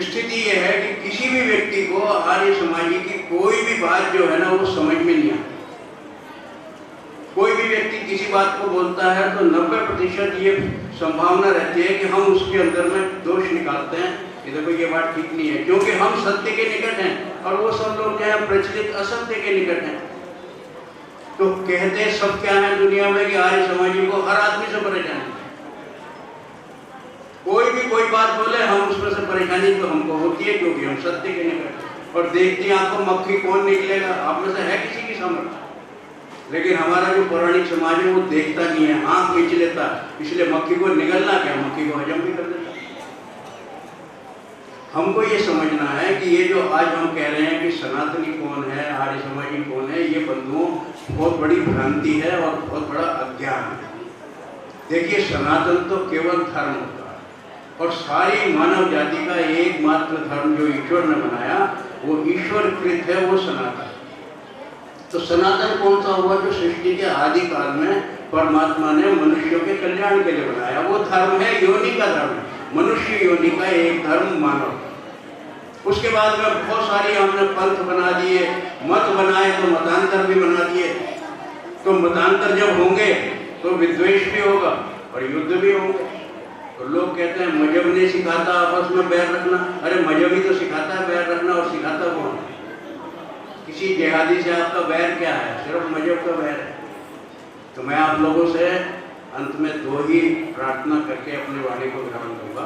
स्थिति यह है कि किसी भी व्यक्ति को आर्य समाजी की कोई भी बात जो है ना वो समझ में नहीं आती। कोई भी व्यक्ति किसी बात को बोलता है तो 90% ये संभावना रहती है कि हम उसके अंदर में दोष निकालते हैं, ये देखो ये बात ठीक नहीं है, क्योंकि हम सत्य के निकट हैं और वो सब लोग जो है प्रचलित असत्य के निकट हैं। तो कहते सब क्या है दुनिया में कि आर्य समाजी को हर आदमी से परेशानी है। कोई भी कोई बात बोले हम उसमें से परेशानी तो हमको होती है क्योंकि हम सत्य के निकट हैं। और देखती आंखों मक्खी कौन निकलेगा, आप में से है किसी की सामर्थ्य? लेकिन हमारा जो पौराणिक समाज है वो देखता नहीं है, आंख खींच लेता, इसलिए मक्खी को निगलना क्या, मक्खी को हजम भी कर देता। हमको ये समझना है कि ये जो आज हम कह रहे हैं कि सनातनी कौन है, आर्य समाजी कौन है, ये बंधुओं बहुत बड़ी भ्रांति है और बहुत बड़ा अज्ञान है। देखिए सनातन तो केवल धर्म होता है और सारी मानव जाति का एकमात्र धर्म जो ईश्वर ने बनाया वो ईश्वर कृत है, वो सनातन। तो सनातन कौन सा हुआ? जो सृष्टि के आदि काल में परमात्मा ने मनुष्यों के कल्याण के लिए बनाया, वो धर्म है, योनि का धर्म है। मनुष्य योनि का एक धर्म मानव। उसके बाद में बहुत सारी हमने पंथ बना दिए, मत बनाए तो मतांतर भी बना दिए। तो मतांतर जब होंगे तो विद्वेष भी होगा और युद्ध भी होंगे। तो लोग कहते हैं मजहब नहीं सिखाता आपस में बैर रखना। अरे मजहब ही तो सिखाता है बैर रखना, और सिखाता कौन? किसी जिहादी से आपका बैर क्या है? सिर्फ मजहब का बैर है। तो मैं आप लोगों से अंत में दो ही प्रार्थना करके अपनी वाणी को ग्रहण करूंगा।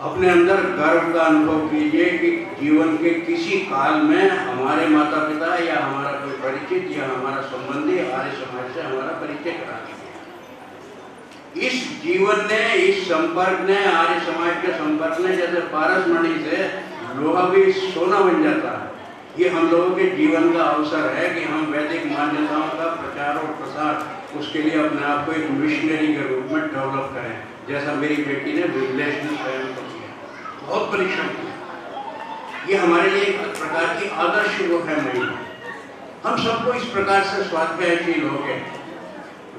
अपने अंदर गर्व का अनुभव कीजिए कि जीवन के किसी काल में हमारे माता पिता या हमारा कोई परिचित या हमारा संबंधी आर्य समाज से हमारा परिचय करा दिया। इस जीवन ने, इस संपर्क ने, आर्य समाज के संपर्क ने, जैसे पारस मणि से लोहा भी सोना बन जाता है, ये हम लोगों के जीवन का अवसर है कि हम वैदिक मान्यताओं का प्रचार और प्रसार उसके लिए अपने आप को एक मिशनरी के रूप में डेवलप करें, जैसा मेरी बेटी ने विमलेश ने स्वयं को किया। बहुत परिश्रम किया। ये हमारे लिए एक प्रकार की आदर्श वो है महिला। हम सबको इस प्रकार से स्वाध्यायशील होकर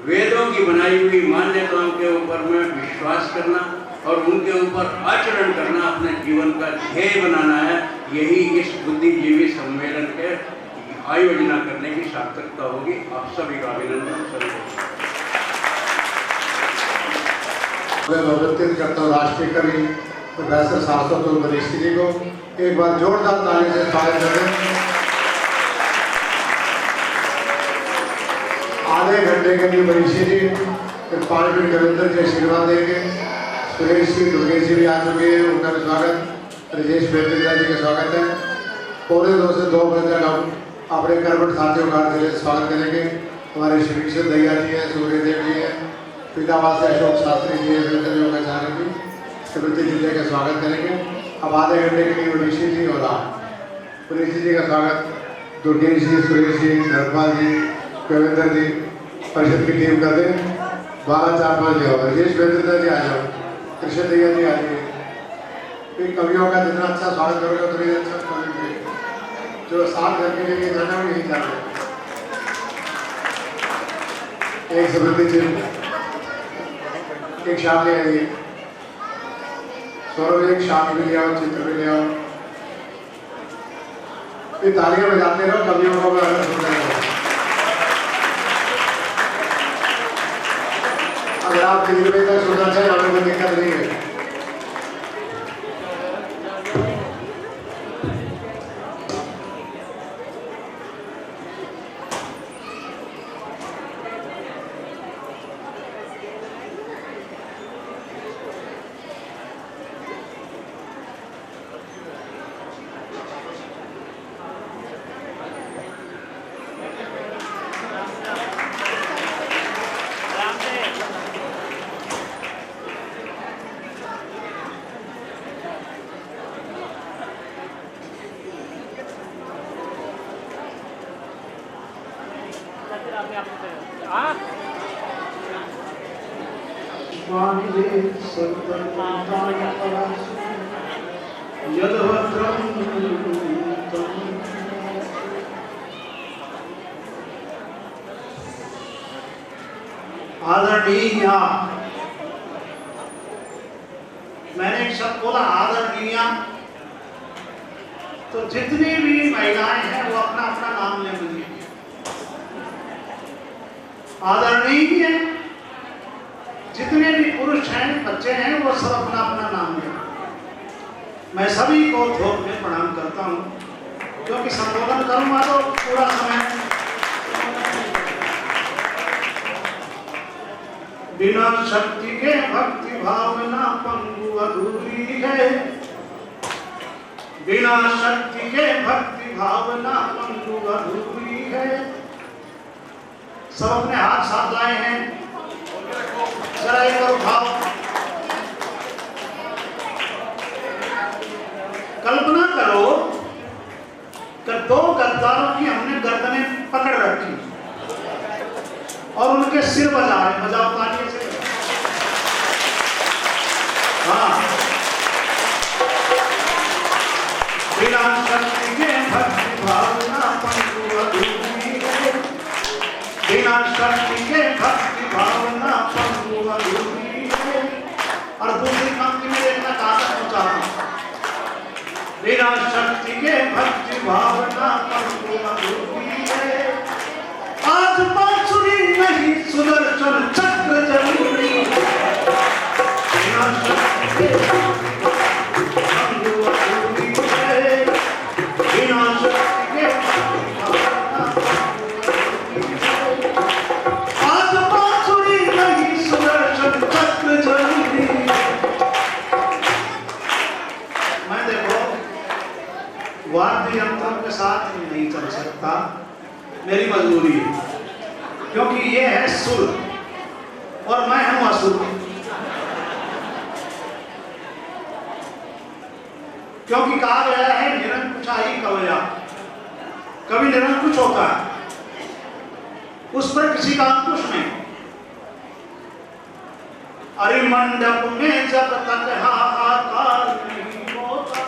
वेदों की बनाई हुई मान्यताओं के ऊपर में विश्वास करना और उनके ऊपर आचरण करना अपने जीवन का ध्येय बनाना है। यही इस बुद्धिजीवी सम्मेलन के आयोजना करने की सार्थकता होगी। आप सभी का अभिनंदन। मैं नवोदित करता हूँ राष्ट्रीय कवि प्रोफेसर शाश्वत मनीषी जी को। एक बार जोरदार ताली से स्वागत करें। आधे घंटे के लिए मनीषी जी, फिर 5 मिनट कविंदर जी आशीर्वाद देंगे। सुरेश जी, दुर्गेश जी भी आ चुके हैं, उनका भी स्वागत। राजेश बेतरिया जी का स्वागत है। 1:45 से 2 बजे तक हम अपने कर्मठ साथियों का स्वागत करेंगे। हमारे श्री दैया जी हैं, सूर्यदेव जी हैं, पितावास अशोक शास्त्री जी, योगाचार्य जी, स्मृति जिले का स्वागत करेंगे। अब आधे घंटे के लिए मनीषी जी और आप मनीषी जी का स्वागत दुर्गेश जी, सुरेश जी, धर्मपाल जी, कविंदर जी, परिषद की टीम कर दें। 12-4-5 जाओ। राजेश बेतरिया जी आ जाओ, कृष्ण दैया जी आ जाइए। कवियों का जितना अच्छा स्वागत करोगे उतना ही अच्छा कवि जो साथ घर के लेके जाना वो यही जाना। एक समृद्धि चिन्ह, एक शाम ले आइए। सौरभ एक शाम भी ले आओ, चित्र भी ले आओ। ये तालियां बजाते रहो, कवियों को सुनते रहो। अगर आप 3 बजे तक सुनना चाहें हमें कोई दिक्कत नहीं है। आदरणीय, मैंने एक शब्द बोला आदरणीय, तो जितनी भी महिलाएं हैं वो अपना अपना नाम ले लेंगे। आदरणीय जितने भी पुरुष हैं, बच्चे हैं, वो सब अपना अपना नाम लें। मैं सभी को थोक में प्रणाम करता हूँ, क्योंकि संबोधन करूंगा तो पूरा समय बिना शक्ति के भक्ति भावना पंगु अधूरी है। बिना शक्ति के भक्ति भावना पंगु अधूरी है। सब अपने हाथ साथ लाए हैं, जरा एक बार उठाओ। कल्पना करो कि 2 गद्दारों की हमने गर्दनें पकड़ रखी और उनके सिर बजा रहे। बजाओ तालियों से। हाँ, बिना शक्ति के भक्ति भावना पंगु अधूरी है। बिना शक्ति के भक्ति भावना पंगु अधूरी है। और दूसरी पंक्ति में देखना कहां तक पहुंचा रहा हूं। बिना शक्ति के भक्ति भावना पंगु अधूरी है। आज बांसुरी नहीं सुदर्शन चक्र जरूरी है। बिना शक्ति के पंगु अधूरी है। बिना शक्ति के भावना पंगु अधूरी है। आज बांसुरी नहीं सुदर्शन चक्र जरूरी है। मैं देखो वाद्य यंत्रों के साथ नहीं चल सकता, मेरी मजबूरी है, क्योंकि ये है सुर और मैं हूं असुर। क्योंकि कहा गया है निरंकुशा ही कवया, कभी निरंकुश होता है, उस पर किसी का अंकुश नहीं। अरे मंडप में जब तक हाहाकार नहीं होता,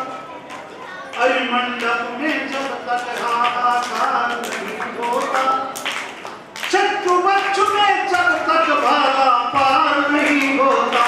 अरे मंडप में जब तक हाहाकार नहीं होता, चक्कू बच्चू में जब तक भागा पार नहीं होता,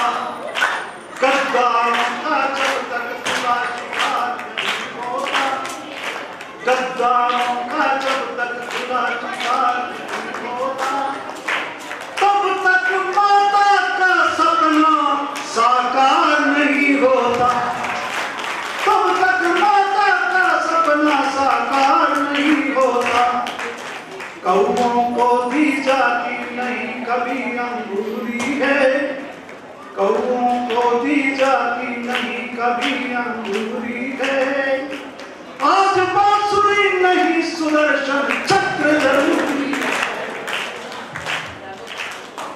कभी अंगूरी है, कौओं को दी जाती नहीं कभी अंगूरी है। आज बांसुरी नहीं सुदर्शन चक्र जरूरी है।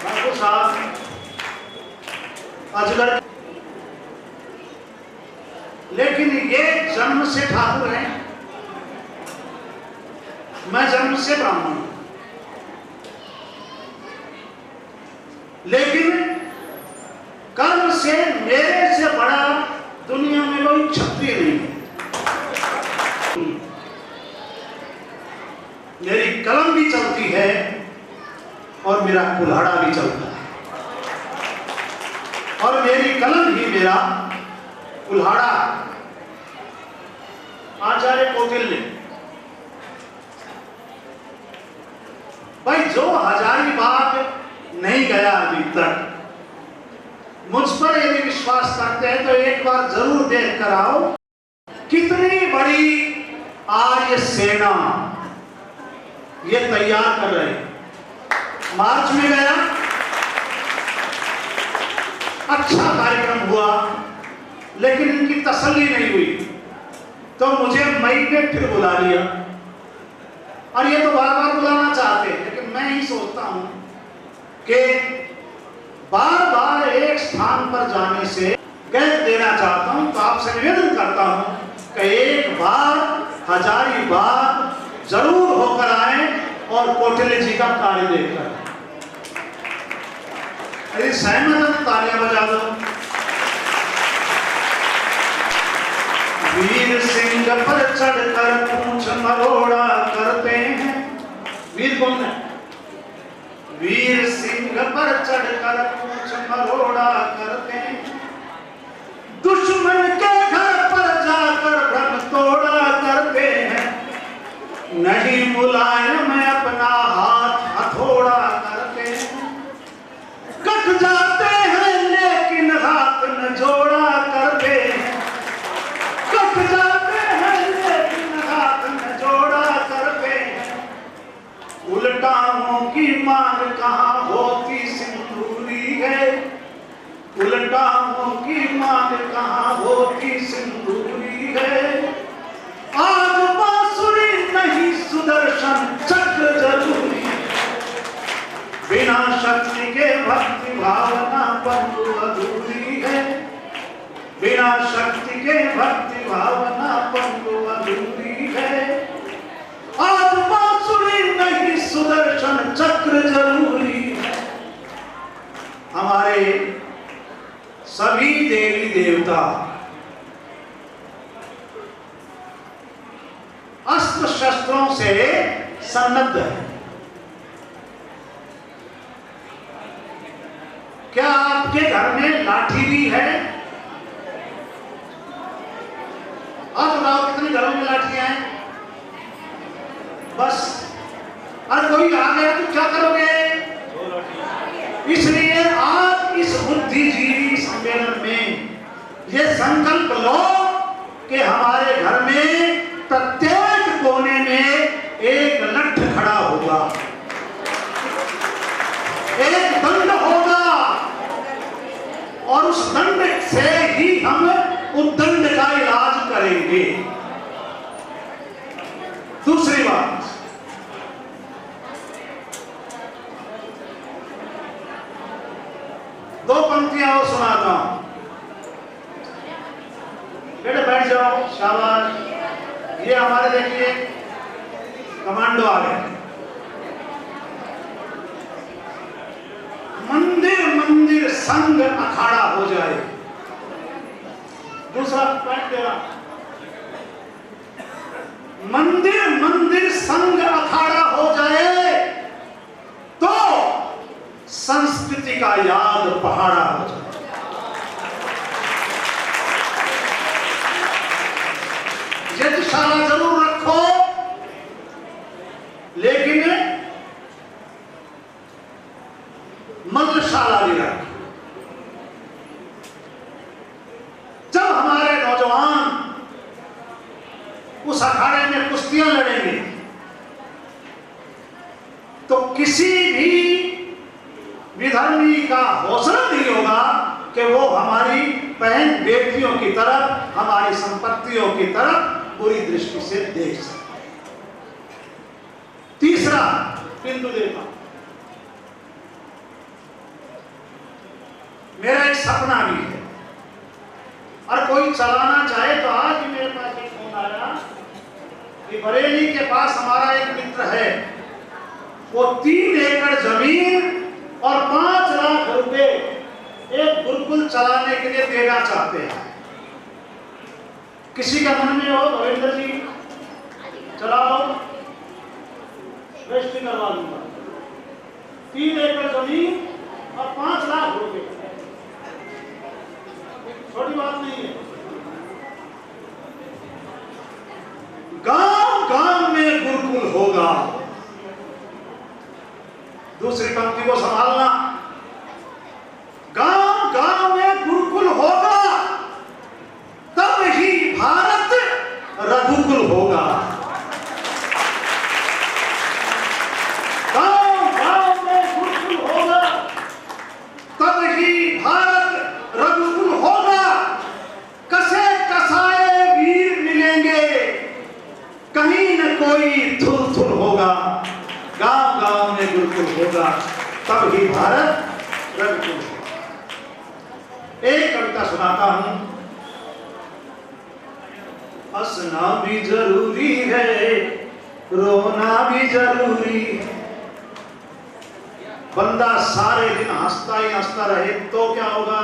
ठाकुर साहब अजगर, लेकिन ये जन्म से ठाकुर हैं, मैं जन्म से ब्राह्मण हूं, लेकिन कर्म से मेरे से बड़ा दुनिया में कोई क्षत्रिय नहीं है। मेरी कलम भी चलती है और मेरा कुल्हाड़ा भी चलता है, और मेरी कलम ही मेरा कुल्हाड़ा। आचार्य कौटिल्य, भाई जो हजारीबाग नहीं गया अभी तक, मुझ पर यदि विश्वास करते हैं तो एक बार जरूर देख कर आओ कितनी बड़ी आर्य सेना ये तैयार कर रहे हैं। मार्च में गया, अच्छा कार्यक्रम हुआ, लेकिन इनकी तसल्ली नहीं हुई, तो मुझे मई में फिर बुला लिया। और ये तो बार बार बुलाना चाहते हैं, लेकिन मैं ही सोचता हूं कि बार बार एक स्थान पर जाने से कह देना चाहता हूं, तो आपसे निवेदन करता हूं कि एक बार हजारीबाग जरूर होकर आए और कौटिल्य जी का कार्य देखकर। यदि सहमत है तो तालियां बजा दो। वीर सिंह पर चढ़कर पूंछ मरोड़ा करते हैं। वीर कौन है? वीर सिंह पर चढ़कर पूंछ मरोड़ा करते हैं, दुश्मन के घर पर जाकर भ्रम तोड़ा करते हैं, नहीं मुलायम अपना हाथ हथौड़ा करते हैं, कट जाते हैं लेकिन हाथ न जोड़ा करते हैं, कट जाते हैं लेकिन हाथ न जोड़ा करते हैं, उल्टाओं की मांग कहाँ होती सिंदूरी है, उल्टाओं की मांग कहाँ होती सिंदूरी है। आज बांसुरी नहीं सुदर्शन चक्र जरूरी है, बिना शक्ति के भक्ति भावना बंधु अधूरी है, बिना शक्ति के भक्ति भावना बंधु अधूरी है। आज बांसुरी नहीं सुदर्शन चक्र जरूरी है। हमारे सभी देवी देवता अस्त्र शस्त्रों से सन्नद्ध है। क्या आपके घर में लाठी भी है? आप बताओ कितने घरों में लाठियां हैं? बस, और कोई आ गया तो क्या करोगे? इसलिए आज इस बुद्धिजीवी सम्मेलन में ये संकल्प लो कि हमारे घर में प्रत्येक कोने में एक लठ खड़ा होगा, एक दंड होगा, और उस दंड से ही हम उद्दंड का इलाज करेंगे। दूसरी बात, दो पंक्तियां और सुनाता हूं। बेटे बैठ जाओ, शाबाश। ये हमारे देखिए कमांडो आ गए। मंदिर मंदिर संग अखाड़ा हो जाए। दूसरा पॉइंट दे रहा, मंदिर मंदिर संग अखाड़ा हो जाए तो संस्कृति का याद पहाड़ा हो जाए। यज्ञशाला जरूर रखो, लेकिन मल्लशाला भी रखो। जब हमारे नौजवान उस अखाड़े में कुश्तियां लड़ेंगे तो किसी भी विधर्मी का हौसला नहीं होगा कि वो हमारी बहन बेटियों की तरफ, हमारी संपत्तियों की तरफ बुरी दृष्टि से देख सके। तीसरा बिंदु देखा, मेरा एक सपना भी है और कोई चलाना चाहे तो आज ही मेरे पास एक फोन आया कि बरेली के पास हमारा एक मित्र है, वो 3 एकड़ जमीन और 5 लाख रुपए एक गुरुकुल चलाने के लिए देना चाहते हैं। किसी का मन में हो रविंद्र जी चलाओ, रजिस्ट्री करवा दूंगा। 3 एकड़ जमीन और 5 लाख रुपए, छोटी बात नहीं है। गांव गांव में गुरुकुल होगा। दूसरी पंक्ति को संभालना, गांव गांव में गुरुकुल होगा, तब ही भारत रघुकुल होगा। गांव गांव में गुरुकुल होगा, तब ही भारत रघुकुल होगा। कसे कसाए वीर मिलेंगे, कहीं न कोई थुल थुल होगा। गांव गांव में गुरुकुल होगा, तब ही भारत रघुकुल होगा। एक कविता सुनाता हूं। हंसना भी जरूरी है, रोना भी जरूरी है। बंदा सारे दिन हंसता ही हंसता रहे तो क्या होगा?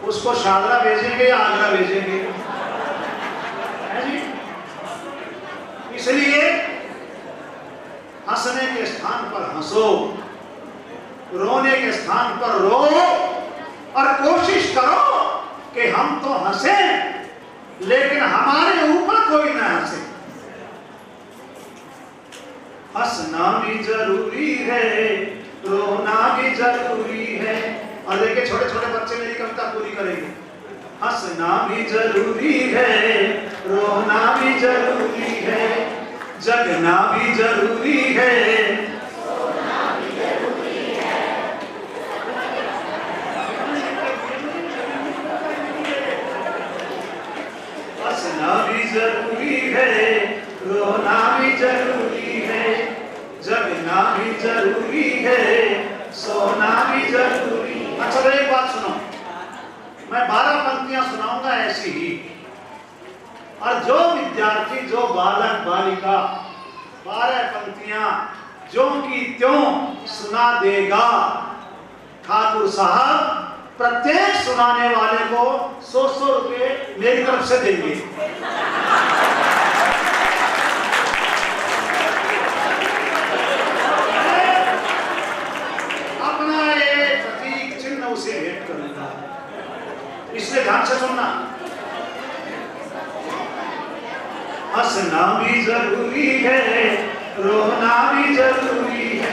उसको शादरा भेजेंगे या आगरा भेजेंगे? है जी? इसलिए हंसने के स्थान पर हंसो, रोने के स्थान पर रो, और कोशिश करो कि हम तो हंसे लेकिन हमारे ऊपर कोई ना हंसे। हंसना भी जरूरी है, रोना भी जरूरी है। और देखिए छोटे छोटे बच्चे मेरी कविता पूरी करेंगे। हंसना भी जरूरी है, रोना भी जरूरी है, जगना भी जरूरी है, सोना भी जरूरी है। हंसना भी जरूरी है, रोना भी जरूरी है, जगना भी जरूरी है, सोना भी जरूरी। अच्छा तो एक बात सुनो, मैं 12 पंक्तियां सुनाऊंगा ऐसी ही, और जो विद्यार्थी, जो बालक बालिका 12 पंक्तियां ज्यों की त्यों सुना देगा, ठाकुर साहब प्रत्येक सुनाने वाले को 100 रुपए मेरी तरफ से देंगे। अपना ये प्रतीक चिन्ह उसे भेंट करूंगा, इसलिए ध्यान से सुनना। हंसना भी जरूरी है, रोना भी जरूरी है,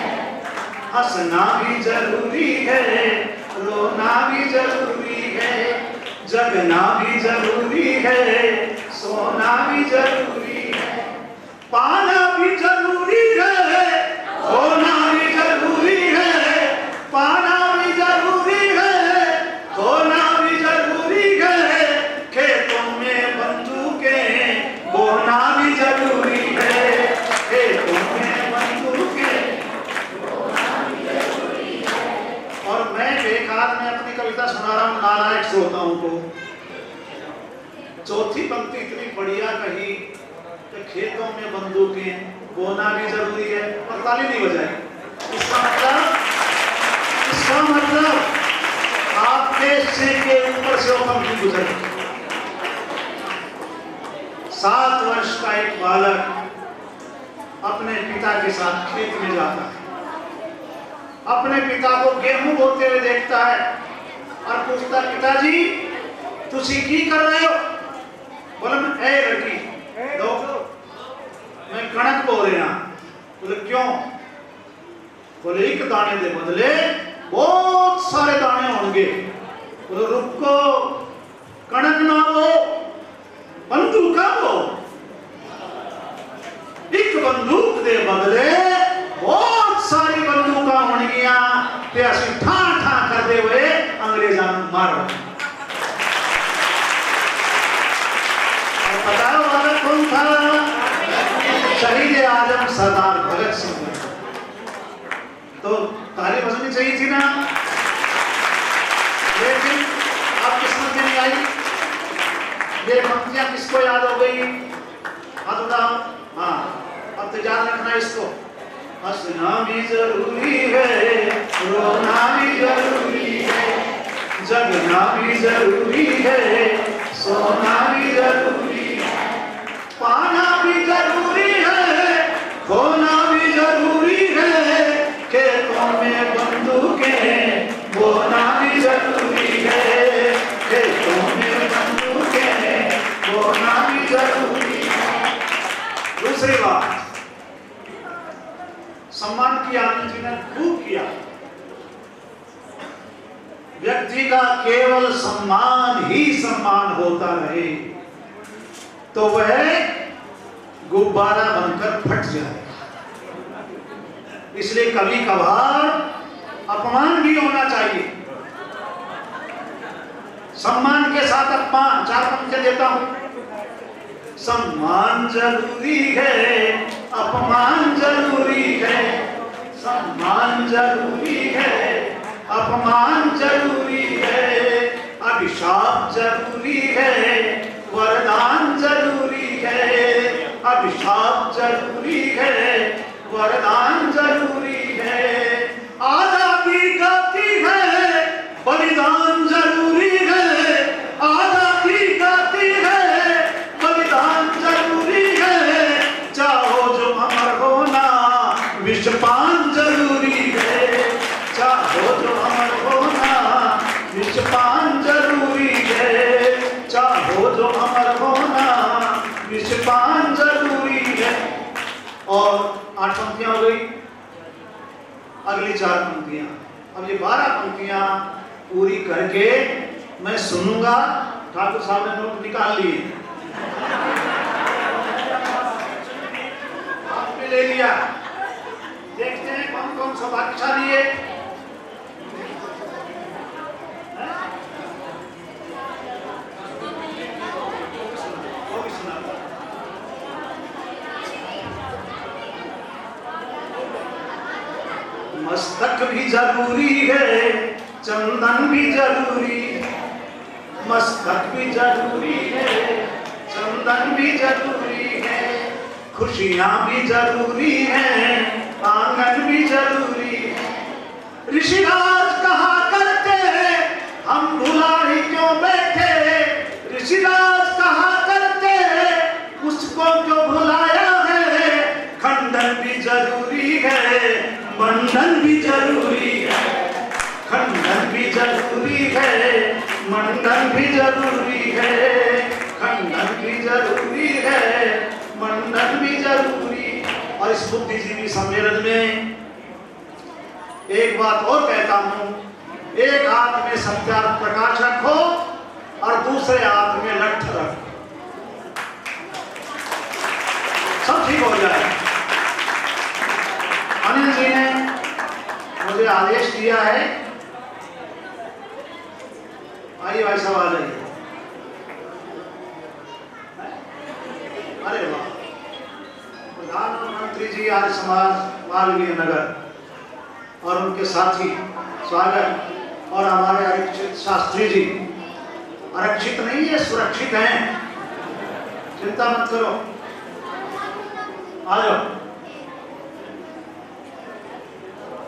हंसना भी जरूरी है, रोना भी जरूरी है, जगना भी जरूरी है, सोना भी जरूरी है, पाना भी जरूरी है, होना भी जरूरी है, पाना भी जरूरी है, होना भी जरूरी है, खेतों में बंदूकें बोना भी जरूरी है, खेतों में बंदूकें बोना भी जरूरी है। और मैं बेकार में अपनी कविता सुना रहा हूं नालायक श्रोताओं को। चौथी पंक्ति इतनी बढ़िया कही कि खेतों में बंदूकें बोना भी जरूरी है, और ताली नहीं बजाई। इसका मतलब आपके सिर के ऊपर से वो पंक्ति गुजर गई। 7 वर्ष का एक बालक अपने पिता के साथ खेत में जाता है, अपने पिता को गेहूं बोते हुए देखता है और पूछता, पिताजी तुसी की कर रहे हो? बोले ए लड़की दो, मैं कणक बो रहा। बोले क्यों? बोले एक दाने दे बदले बहुत सारे दाने होंगे। बोले रुको, कणक ना हो, बंदूक हो। एक बंदूक दे बदले बहुत सारी बंदूक होंगियां, ते असि ठा ठा करते हुए अंग्रेजां मारो। बताओ वाला कौन था? शहीद आजम सरदार भगत सिंह। तो ताली बजनी चाहिए थी ना, लेकिन अब किस्मत में नहीं आई। ये पंक्तियां किसको याद हो गई? हाथ उठाओ। हाँ, अब तो याद रखना इसको। हंसना भी जरूरी है, रोना भी जरूरी है, जगना भी जरूरी है, सोना भी जरूरी है, पाना भी जरूरी है, खोना भी जरूरी है, खेतों में बंदूकें बोना भी जरूरी है, खेतों में बंदूकें बोना भी जरूरी है। दूसरी बात, सम्मान किया अनिल जी ने, खूब किया। व्यक्ति का केवल सम्मान ही सम्मान होता रहे तो वह गुब्बारा बनकर फट जाएगा। इसलिए कभी कभार अपमान भी होना चाहिए। सम्मान के साथ अपमान, 4 पंक्तियां देता हूं। सम्मान जरूरी है, अपमान जरूरी है, सम्मान जरूरी है, अपमान जरूरी है, अभिशाप जरूरी है, वरदान जरूरी है, अभिशाप जरूरी है, वरदान जरूरी है, आजादी गाती है, बलिदान जरूरी है, आजादी गाती है, बलिदान जरूरी है, चाहो जो अमर होना विषपान जरूरी है, चाहो जो अमर होना विषपान जरूरी है, चाहो जो अमर होना विषपान जरूरी है। और 8 पंक्तियां हो गई, अगली 4 पंक्तियां। अब ये 12 पंक्तियां पूरी करके मैं सुनूंगा। ठाकुर साहब ने नोट निकाल लिए, आपने ले लिया। देखते हैं कौन कौन सा भाग्यशाली है। मस्तक भी जरूरी है, चंदन भी जरूरी है, मस्तक भी जरूरी है, चंदन भी जरूरी है, खुशियां भी जरूरी हैं, आंगन भी जरूरी है। ऋषिराज कहा करते हम भुला ही क्यों बैठे, ऋषिराज कहा करते उसको क्यों भुलाया है, खंडन भी जरूरी है, बंधन भी जरूरी है, खंडन भी जरूरी है, मंडन भी जरूरी है, खंडन भी जरूरी है, मंडन भी जरूरी। और इस बुद्धिजीवी सम्मेलन में एक बात और कहता हूं, एक हाथ में सत्या प्रकाश रखो और दूसरे हाथ में लठ रखो, सब ठीक हो जाए। अनिल जी ने मुझे आदेश दिया है, आइए भाई साहब आ जाइए। अरे वाह, प्रधानमंत्री जी आर्य समाज मालवीय नगर और उनके साथी स्वागत। और हमारे आरक्षित शास्त्री जी, आरक्षित नहीं है, सुरक्षित हैं, चिंता मत करो, आ जाओ।